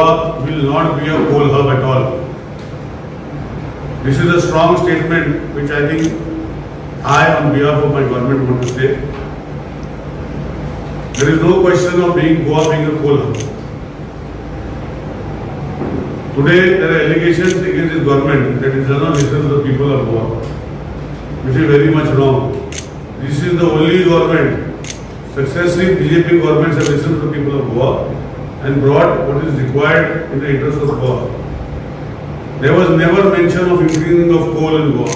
Goa will not be a coal hub at all. This is a strong statement which I think I, on behalf of my government, want to say. There is no question of Goa being a coal hub. Today there are allegations against this government that it does not listen to the people of Goa, which is very much wrong. This is the only government, successive BJP governments have listened to the people of Goa and brought what is required in the interest of Goa. There was never mention of increasing of coal in Goa.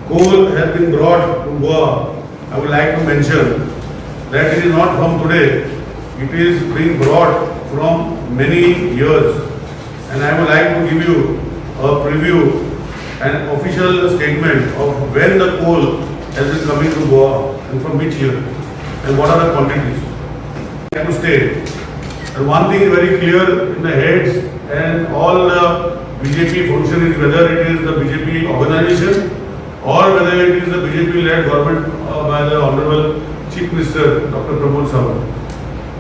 Coal has been brought to Goa. I would like to mention that it is not from today. It is being brought from many years. And I would like to give you a preview, an official statement of when the coal has been coming to Goa and from which year and what are the quantities. I have to state that one thing is very clear in the heads and all the BJP functionaries, whether it is the BJP organization or whether it is the BJP-led government by the Honorable Chief Minister Dr. Pramod Sawant,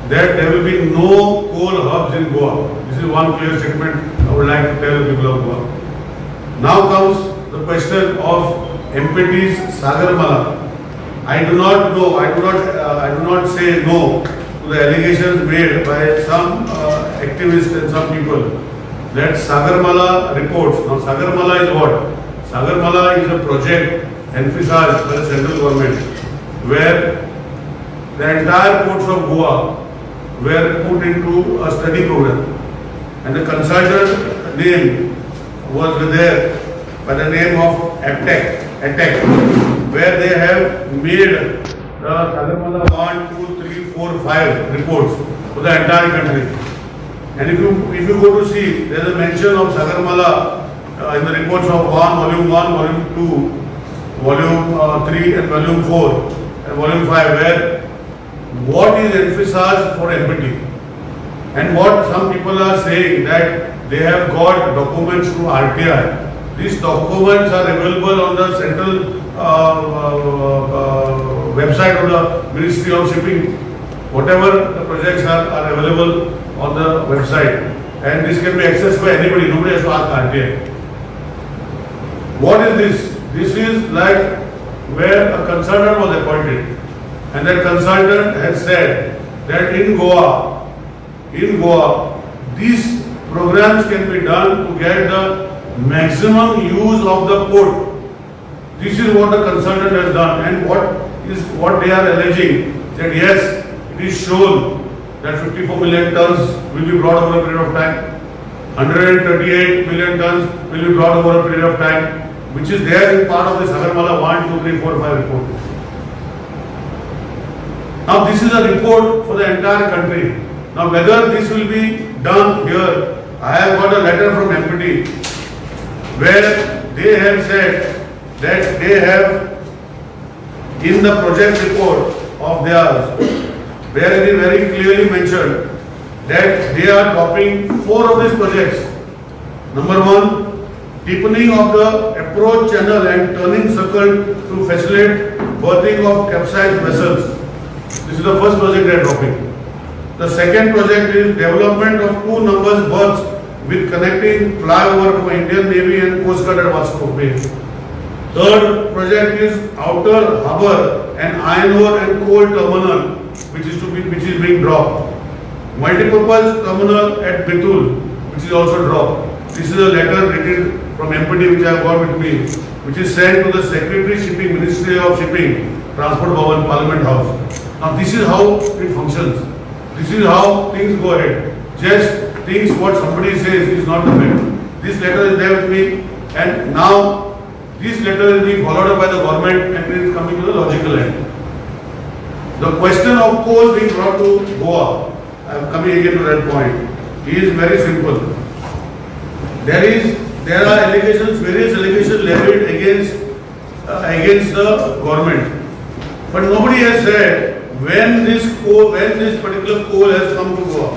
that there will be no coal hubs in Goa. This is one clear statement I would like to tell the people of Goa. Now comes the question of MPT's Sagarmala. I do not know, I do not say no to the allegations made by some activists and some people that Sagarmala reports. Now Sagarmala is what? Sagarmala is a project envisaged by the central government where the entire ports of Goa were put into a study program, and the consultant name was there by the name of ATEC, where they have made the Sagarmala 1, 2, 3, 4, 5 reports for the entire country. And if you go to see, there is a mention of Sagarmala in the reports of volume 1, volume 2, volume 3 and volume 4 and volume 5, where what is emphasized for MPT and what some people are saying that they have got documents through RTI. These documents are available on the central website of the Ministry of Shipping. Whatever the projects are available on the website, and this can be accessed by anybody. Nobody has to ask RTI. What is this? This is like where a consultant was appointed, and that consultant has said that in Goa, these programs can be done to get the maximum use of the port. This is what the consultant has done, and what they are alleging, that yes, it is shown that 54 million tons will be brought over a period of time, 138 million tons will be brought over a period of time, which is there in part of the Sagarmala 1, 2, 3, 4, 5 report. Now this is a report for the entire country. Now whether this will be done here, I have got a letter from MPT where they have said that they have in the project report of theirs, where it is very clearly mentioned that they are topping 4 of these projects. Number 1, deepening of the approach channel and turning circle to facilitate berthing of capsized vessels. This is the first project they are dropping. The second project is development of 2 numbers berths with connecting flyover for Indian Navy and Coast Guard at Vasco Bay. Third project is outer harbour and iron ore and coal terminal, which is being dropped. Multipurpose terminal at Betul, which is also dropped. This is a letter written from MPT which I have got with me, which is sent to the Secretary Shipping, Ministry of Shipping, Transport Bhavan, Parliament House. Now this is how it functions. This is how things go ahead. Just things what somebody says is not the fact. This letter is there with me, and now this letter is being followed up by the government and it is coming to the logical end. The question of coal being brought to Goa, I am coming again to that point, is very simple. There are allegations, various allegations levied against the government, but nobody has said when this particular coal has come to Goa.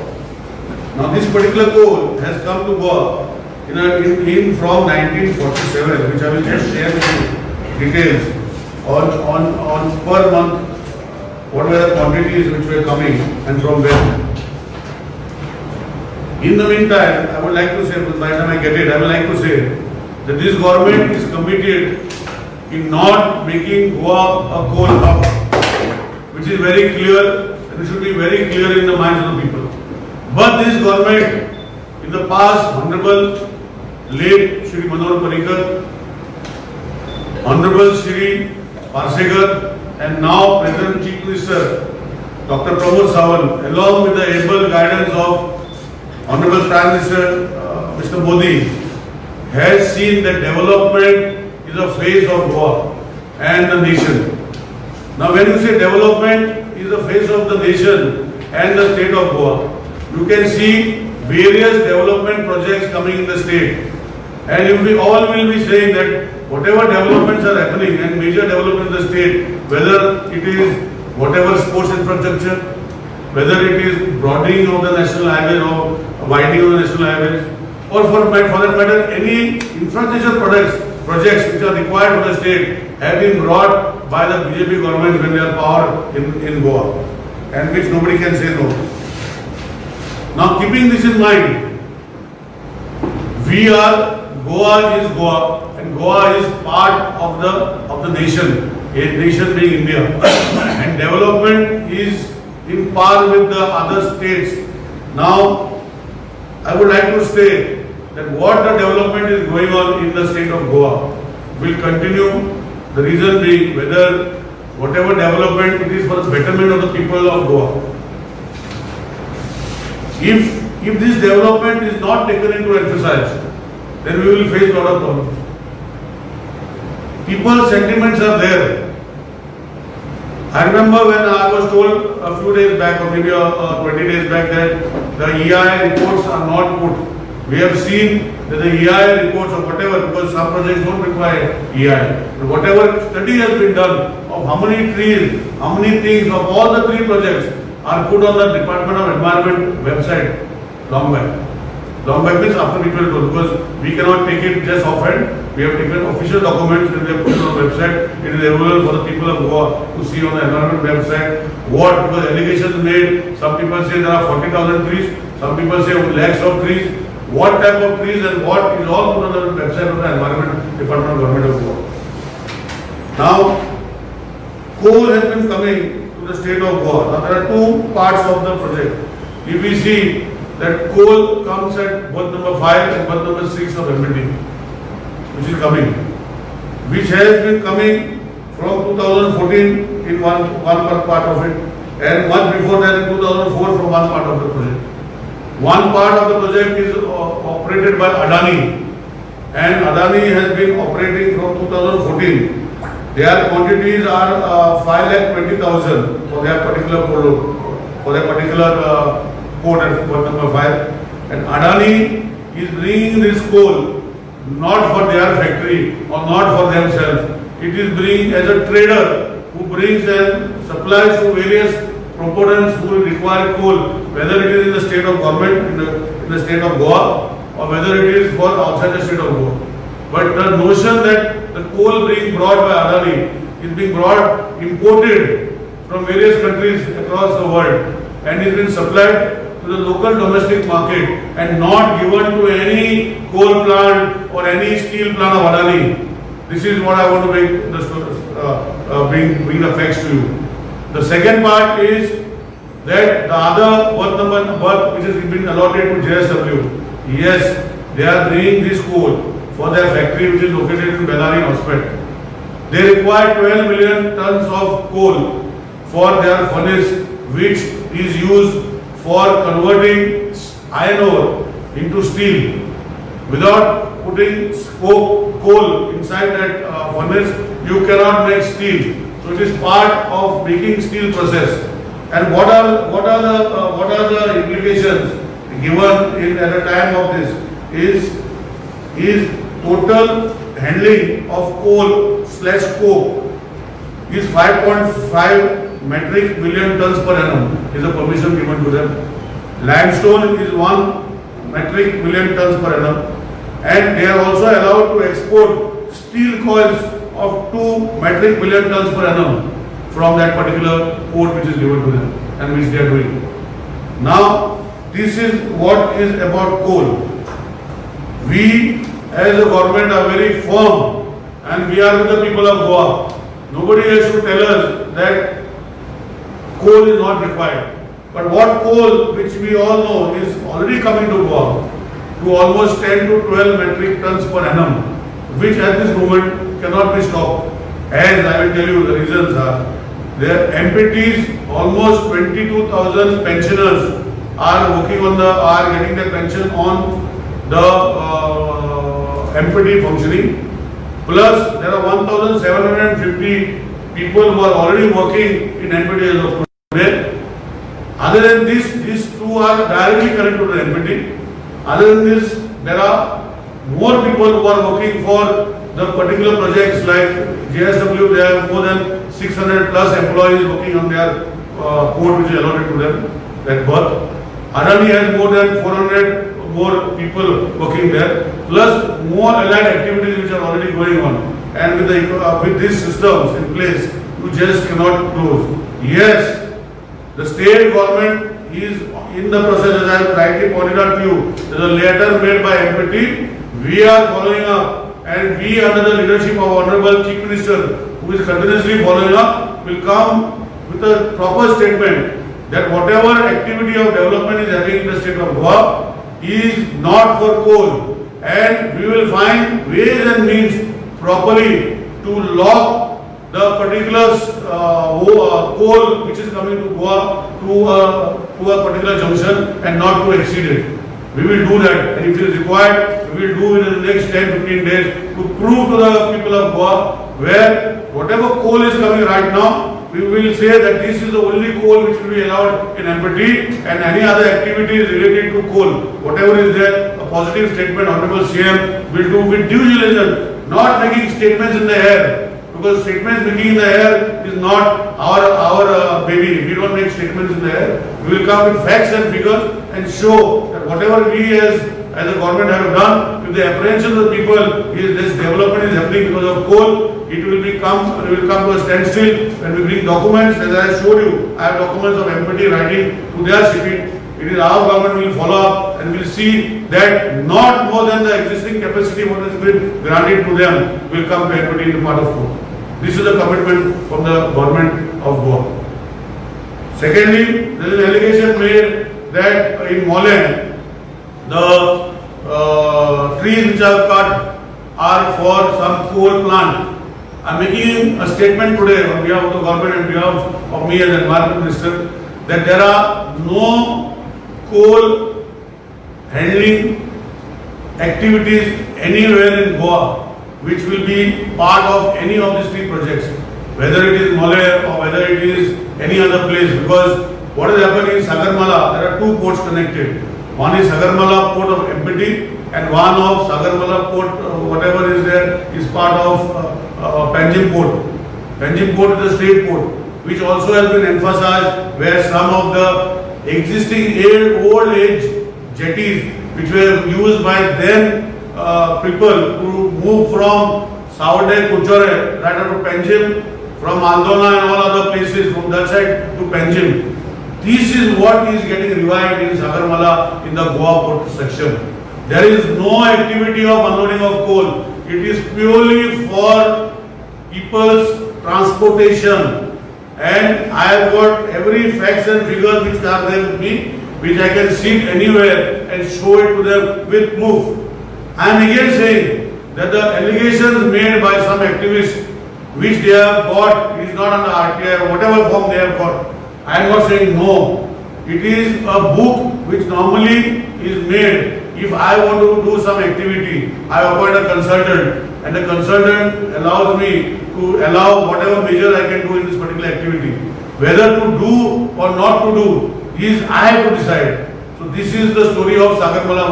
Now this particular coal has come to Goa in from 1947, which I will just share with you details on per month. What were the quantities which were coming and from where? In the meantime, I would like to say, by the time I get it, I would like to say that this government is committed in not making Goa a coal hub, which is very clear and it should be very clear in the minds of the people. But this government, in the past, Honorable late Shri Manohar Parrikar, Honorable Shri Parsegar, and now Present Chief Minister Dr. Pramod Sawant, along with the able guidance of Honorable Prime Minister Mr. Modi, has seen that development is a phase of Goa and the nation. Now when you say development is the face of the nation and the state of Goa, you can see various development projects coming in the state. And we all will be saying that whatever developments are happening and major development in the state, whether it is whatever sports infrastructure, whether it is broadening of the national highways or widening of the national highways, or for that matter, any infrastructure projects which are required for the state have been brought by the BJP government when they are power in Goa, and which nobody can say no. Now, keeping this in mind, Goa is Goa, and Goa is part of the nation, a nation being India, and development is in par with the other states. Now, I would like to state that what the development is going on in the state of Goa will continue. The reason being whatever development it is for the betterment of the people of Goa. If this development is not taken into emphasize, then we will face a lot of problems. People's sentiments are there. I remember when I was told a few days back or maybe 20 days back that the EIA reports are not good. We have seen that the EIA reports or whatever, because some projects don't require EIA. But whatever study has been done of how many trees, how many things of all the 3 projects are put on the Department of Environment website long back. Long back means after we were told, because we cannot take it just offhand. We have taken official documents and we have put it on the website. It is available for the people of Goa to see on the environment website. What, because allegations made, some people say there are 40,000 trees, some people say lakhs of trees. What type of trees and what is all put on the website of the Environment Department of Government of Goa. Now, coal has been coming to the state of Goa. Now there are 2 parts of the project. If we see that coal comes at berth number 5 and berth number 6 of MBD, which is coming, which has been coming from 2014 in one part of it, and much before that in 2004 from one part of the project. One part of the project is operated by Adani, and Adani has been operating from 2014. Their quantities are 5,20,000 for their particular port at port number 5. And Adani is bringing this coal not for their factory or not for themselves. It is bringing as a trader who brings and supplies to various proponents who will require coal, whether it is in the state of government, in the state of Goa, or whether it is for outside the state of Goa. But the notion that the coal being brought by Adani is being imported from various countries across the world and is being supplied to the local domestic market and not given to any coal plant or any steel plant of Adani. This is what I want to bring the facts to you. The second part is that the other berth which has been allotted to JSW, yes, they are bringing this coal for their factory which is located in Bellary Hospital. They require 12 million tons of coal for their furnace, which is used for converting iron ore into steel. Without putting coal inside that furnace, you cannot make steel. So it is part of making steel process. And what are the implications given at a time of this is total handling of coal/coke is 5.5 metric million tons per annum is the permission given to them. Limestone is 1 metric million tons per annum, and they are also allowed to export steel coils of 2 metric million tons per annum from that particular port which is given to them and which they are doing. Now, This is what is about coal. We as a government are very firm and we are with the people of Goa. Nobody has to tell us that coal is not required. But what coal, which we all know, is already coming to Goa to almost 10 to 12 metric tons per annum, which at this moment cannot be stopped. As I will tell you, the reasons are, their MPTs, almost 22,000 pensioners are working on are getting their pension on the MPT functioning. Plus, there are 1,750 people who are already working in MPT as of today. Other than this, these two are directly connected to the MPT. Other than this, there are more people who are working for the particular projects like JSW. They have more than 600 plus employees working on their port which is allotted to them, that berth. Adani has more than 400 more people working there, plus more allied activities which are already going on. And with these systems in place, you just cannot close. Yes, the state government is in the process, as I have rightly pointed out to you. There is a letter made by MPT. We are following up, and we, under the leadership of Honorable Chief Minister, who is continuously following up, will come with a proper statement that whatever activity of development is happening in the state of Goa is not for coal, and we will find ways and means properly to lock the particular coal which is coming to Goa to a particular junction and not to exceed it. We will do that, and if it is required, we will do it in the next 10-15 days to prove to the people of Goa where whatever coal is coming right now, we will say that this is the only coal which will be allowed in MPT, and any other activities related to coal, whatever is there, a positive statement Honorable CM will do with due diligence, not making statements in the air. Because statements making in the air is not our baby. We don't make statements in the air. We will come with facts and figures and show that whatever we as a government have done, with the apprehension of the people, this development is happening because of coal, it will come to a standstill when we bring documents. As I showed you, I have documents of MPT writing to their shipping. It is our government will follow up and will see that not more than the existing capacity what has been granted to them will come to MPT in the part of coal. This is a commitment from the government of Goa. Secondly, there is an allegation made that in Molen, the trees which are cut are for some coal plant. I am making a statement today on behalf of the government and behalf of me as Environment Minister that there are no coal handling activities anywhere in Goa which will be part of any of these three projects, whether it is Mole or whether it is any other place, because what has happened in Sagarmala, there are two ports connected. One is Sagarmala port of MPT and one of Sagarmala port, whatever is there, is part of Panjim port. Panjim port is a state port, which also has been emphasized, where some of the existing old age jetties which were used by then people to move from Savade, Kuchore, right up to Panjim, from Andona and all other places from that side to Panjim. This is what is getting revived in Sagarmala in the Goa port section. There is no activity of unloading of coal. It is purely for people's transportation. And I have got every facts and figures which are there with me, which I can sit anywhere and show it to them with proof. I am again saying that the allegations made by some activists which they have got, it is not under RTI or whatever form they have got. I am not saying no. It is a book which normally is made. If I want to do some activity, I appoint a consultant, and the consultant allows me to allow whatever measures I can do in this particular activity. Whether to do or not to do is I have to decide. So this is the story of Sagarmala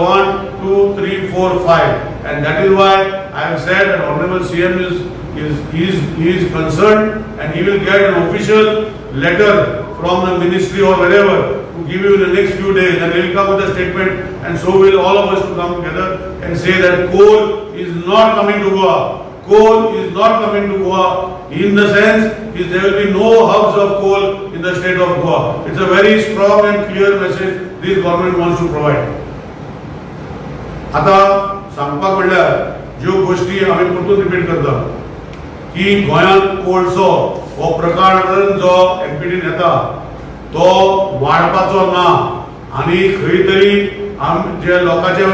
1, 2, 3, 4, 5, and that is why I have said that Honorable CM is concerned, and he will get an official letter from the ministry or wherever to give you in the next few days, and he will come with a statement, and so will all of us to come together and say that coal is not coming to Goa. Coal is not coming to Goa in the sense is there will be no hubs of coal in the state of Goa. It's a very strong and clear message this government wants to provide. आता सांगपाक म्हणल्यार ज्यो गोष्टी आमी परतून repeat करता की गोंयांत कोळसो हो प्रकरण जो एमपीटीन येता तो वाडपाचो ना आनी खंय तरी जे लोकांच्या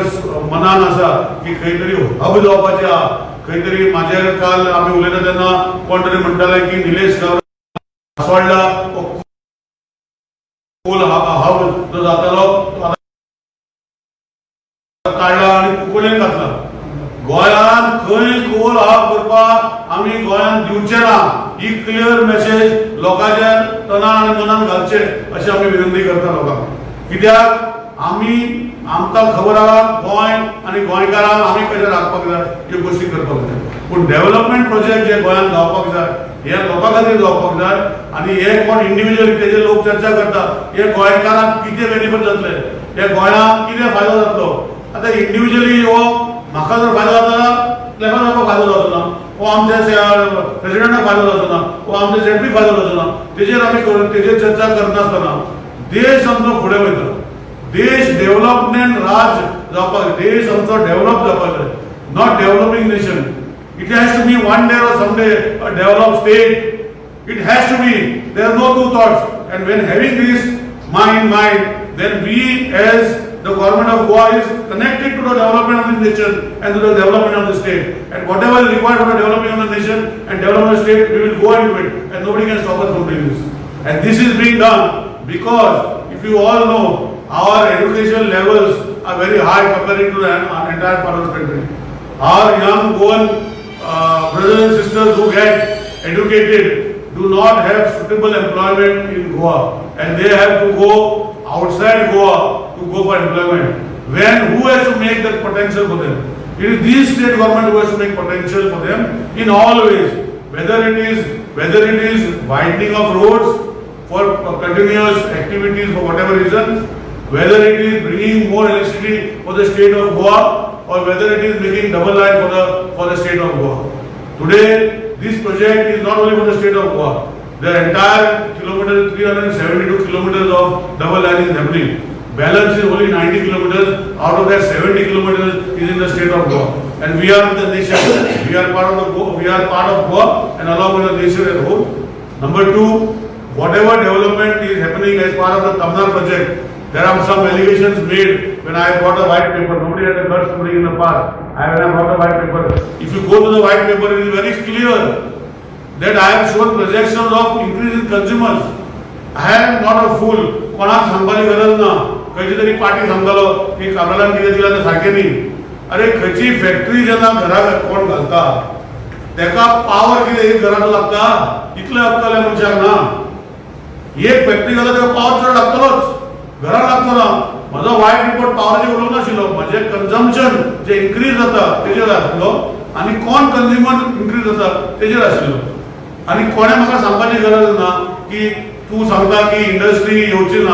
मनान आसा की खंय तरी हब जावपाचें आहा खंय तरी म्हाजेर काल आमी उलयता तेन्ना कोण तरी म्हणटाले की निलेश गांवकर सांसवाडला कोल हब जो जातालो काडला आनी कुंकळ्ळेन घातला गोंयांत खंय कोल हब करपाक आमी गोंयांत दिवचे ना ही क्लियर मेसेज लोकांच्या तनान आनी मनान घालचे अशी आमी विनंती करता लोकांक कित्याक आमी आमकां खबर आहा गोंय आनी गोंयकारांक आमी कशें राखपाक जाय ह्यो गोश्टी करपाक जाय पूण डेव्हलपमेंट प्रोजेक्ट जे गोंयांत जावपाक जाय हे लोकां खातीर जावपाक जाय आनी हे कोण इंडिव्हिज्युअल तेजे लोक चर्चा करता हे गोंयकारांक कितें बेनिफीट जातले हे गोंयांक कितें फायदो जातलो आतां इंडिव्हिज्युअली हो म्हाका जर फायदो जाता लेखनाक फायदो जावचो ना वो आमच्या प्रेसिडेंटाक फायदो जावचो ना वो आमच्या जेपी फायदो जावचो ना तेजेर आमी तेजेर चर्चा करनासतना देश आमचो फुडें वयता देश डेव्हलपमेंट राज जावपाक देश आमचो डेव्हलप जावपाक जाय not developing nation it has to be one day or some day a develop state it has to be there are no two thoughts and when having this mind then we as the government of Goa is connected to the development of the nation and to the development of the state and whatever is required for the development of the nation and development of the state we will go into it and nobody can stop us from doing this and this is being done because if you all know our education levels are very high compared to the entire part of the country our young Goan brothers and sisters who get educated do not have suitable employment in Goa and they have to go outside Goa to go for employment. Who has to make that potential for them? It is this state government who has to make potential for them in all ways. Whether it is widening of roads for continuous activities for whatever reason, whether it is bringing more electricity for the state of Goa, or whether it is making double line for the state of Goa. Today, this project is not only for the state of Goa. The entire kilometer, 372 kilometers of double line is happening. Balance is only 90 kilometers. Out of that, 70 kilometers is in the state of Goa, and we are the nation. We are part of Goa, and along with the nation as a whole. Number two, whatever development is happening as part of the Tamnar project, there are some allegations made when I brought a white paper. Nobody had the guts to bring in the past. When I brought a white paper, if you go to the white paper, it is very clear that I have shown projections of increase in consumers. I am not a fool. कोणाक सांगपाची गरज ना खंयची तरी party सांगतालो की कामरान कितें दिला तें सारकें न्ही अरे खंयची फॅक्टरी जेन्ना घरा कोण घालता तेका पावर कितें एक घराचो लागता इतलें लागतले मनशाक ना एक फॅक्टरी घालता तेका पावर चड लागतलोच घराक लागतो ना म्हजो वायट रिपोर्ट पावराचेर उलोवंक नाशिल्लो म्हजें कन्जम्पशन जे इन्क्रीज जाता तेजेर आशिल्लो आनी कोण कन्ज्युमर इन्क्रीज जाता तेजेर आशिल्लो आनी कोणें म्हाका सांगपाची गरज ना की तू सांगता की इंडस्ट्री येवची ना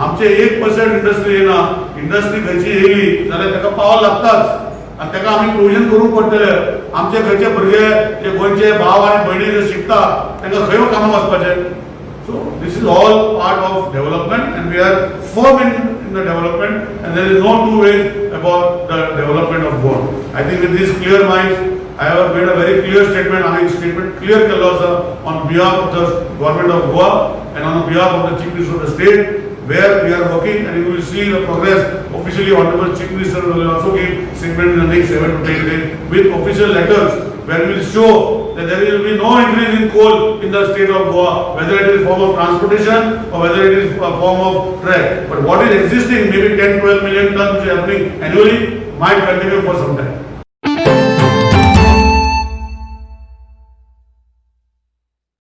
आमचे 1% इंडस्ट्री येना इंडस्ट्री खंयची येयली जाल्यार तेका पावर लागताच आनी तेका आमी प्रोविजन करूंक पडटले आमचे खंयचे भुरगे जे गोंयचे भाव आनी भयणी जे शिकता तांकां खंय कामाक वचपाचें so this is all part of development and we are firm in the development and there is no two ways about the development of Goa I think with this clear mind I have made a very clear statement. I have statement clear on behalf of the government of Goa and on behalf of the Chief Minister of the state, where we are working, and you will see the progress. Officially, Honorable Chief Minister will also give statement in the next 7 to 10 days with official letters, where we will show that there will be no increase in coal in the state of Goa, whether it is form of transportation or whether it is a form of track. But what is existing, maybe 10-12 million tons which is happening annually, might continue for some time.